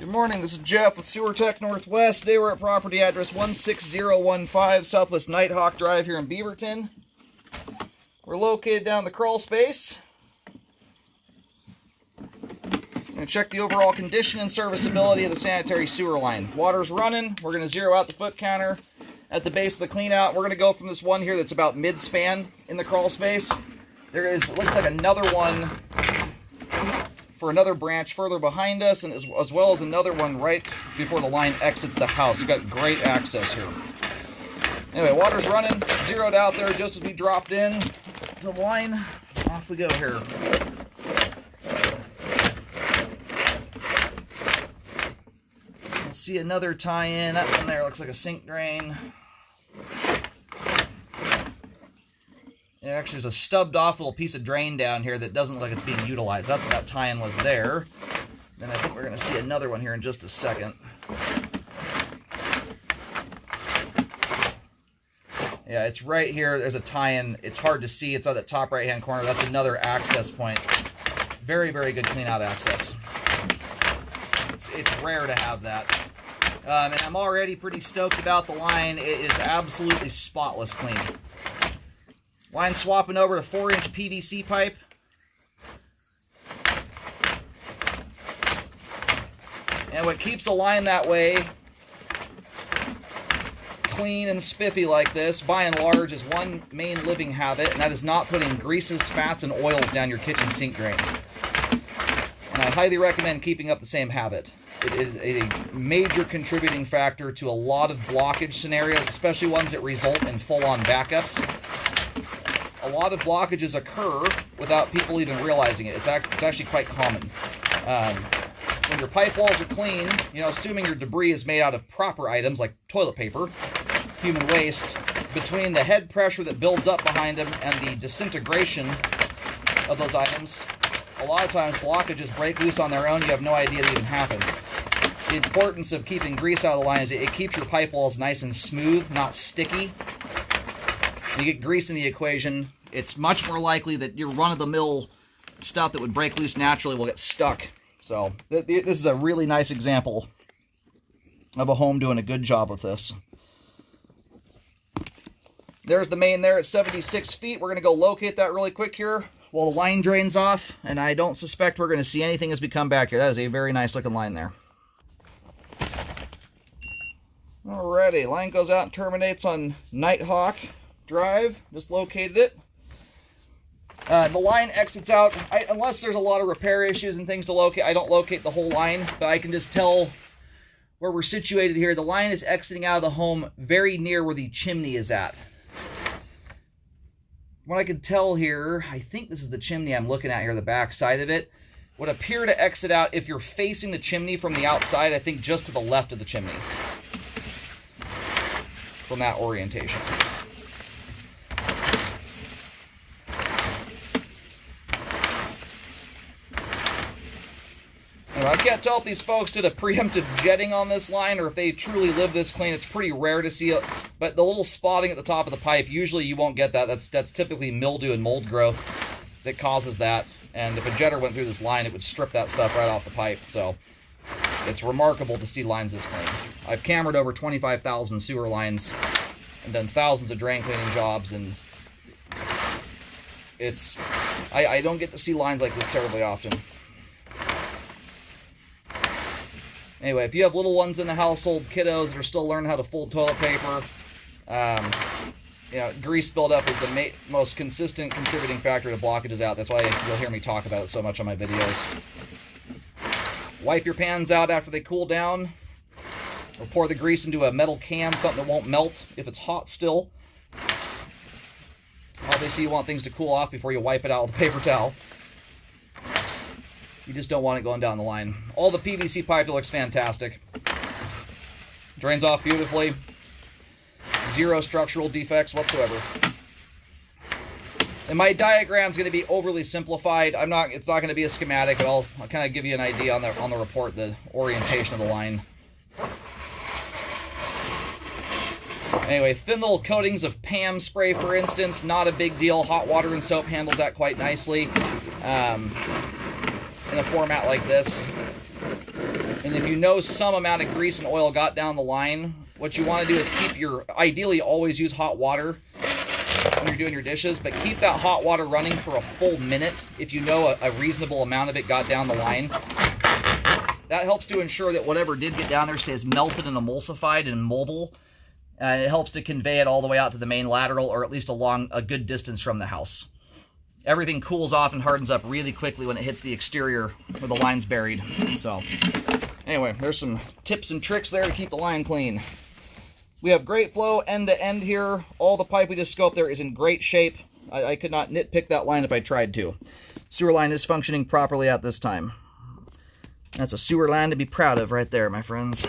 Good morning, this is Jeff with Sewer Tech Northwest. Today we're at property address 16015 Southwest Nighthawk Drive here in Beaverton. We're located down in the crawl space. We're going to check the overall condition and serviceability of the sanitary sewer line. Water's running. We're going to zero out the foot counter at the base of the clean out. We're going to go from this one here that's about mid-span in the crawl space. There is, it looks like another one for another branch further behind us, and as well as another one right before the line exits the house. We've got great access here. Anyway, water's running, zeroed out there just as we dropped in to the line. Off we go here. We'll see another tie-in. That one there looks like a sink drain. Actually, there's a stubbed off little piece of drain down here that doesn't look like it's being utilized. That's what that tie-in was there. Then I think we're going to see another one here in just a second. Yeah, it's right here. There's a tie-in. It's hard to see. It's on the top right-hand corner. That's another access point. Very, very good clean-out access. It's rare to have that. And I'm already pretty stoked about the line. It is absolutely spotless clean. Line swapping over to 4-inch PVC pipe. And what keeps a line that way, clean and spiffy like this, by and large, is one main living habit, and that is not putting greases, fats, and oils down your kitchen sink drain. And I highly recommend keeping up the same habit. It is a major contributing factor to a lot of blockage scenarios, especially ones that result in full-on backups. A lot of blockages occur without people even realizing it. It's actually quite common. When your pipe walls are clean, assuming your debris is made out of proper items like toilet paper, human waste, between the head pressure that builds up behind them and the disintegration of those items, a lot of times blockages break loose on their own. You have no idea they even happened. The importance of keeping grease out of the line is it keeps your pipe walls nice and smooth, not sticky. You get grease in the equation, it's much more likely that your run-of-the-mill stuff that would break loose naturally will get stuck. So this is a really nice example of a home doing a good job with this. There's the main there at 76 feet. We're going to go locate that really quick here while the line drains off, and I don't suspect we're going to see anything as we come back here. That is a very nice looking line there. Alrighty, line goes out and terminates on Nighthawk Drive. Just located it. The line exits out, unless there's a lot of repair issues and things to locate. I don't locate the whole line, but I can just tell where we're situated here. The line is exiting out of the home very near where the chimney is at. What I can tell here, I think this is the chimney I'm looking at here, the back side of it, would appear to exit out, if you're facing the chimney from the outside, I think just to the left of the chimney. From that orientation. I can't tell if these folks did a preemptive jetting on this line or if they truly live this clean. It's pretty rare to see it, but the little spotting at the top of the pipe, usually you won't get that. That's typically mildew and mold growth that causes that, and if a jetter went through this line, it would strip that stuff right off the pipe. So it's remarkable to see lines this clean. I've cambered over 25,000 sewer lines and done thousands of drain cleaning jobs, and I don't get to see lines like this terribly often. Anyway, if you have little ones in the household, kiddos that are still learning how to fold toilet paper, grease buildup is the most consistent contributing factor to blockages out. That's why you'll hear me talk about it so much on my videos. Wipe your pans out after they cool down, or pour the grease into a metal can, something that won't melt if it's hot still. Obviously, you want things to cool off before you wipe it out with a paper towel. You just don't want it going down the line. All the PVC pipe looks fantastic. Drains off beautifully. Zero structural defects whatsoever. And my diagram's going to be overly simplified. It's not going to be a schematic, but I'll kind of give you an idea on the report, the orientation of the line. Anyway, thin little coatings of PAM spray, for instance, not a big deal. Hot water and soap handles that quite nicely. In a format like this. And And if you know some amount of grease and oil got down the line, what you want to do is ideally always use hot water when you're doing your dishes, but keep that hot water running for a full minute if you know a reasonable amount of it got down the line. That helps to ensure that whatever did get down there stays melted and emulsified and mobile, and it helps to convey it all the way out to the main lateral, or at least along a good distance from the house. Everything cools off and hardens up really quickly when it hits the exterior where the line's buried. So, anyway, there's some tips and tricks there to keep the line clean. We have great flow end to end here. All the pipe we just scoped there is in great shape. I could not nitpick that line if I tried to. Sewer line is functioning properly at this time. That's a sewer line to be proud of right there, my friends.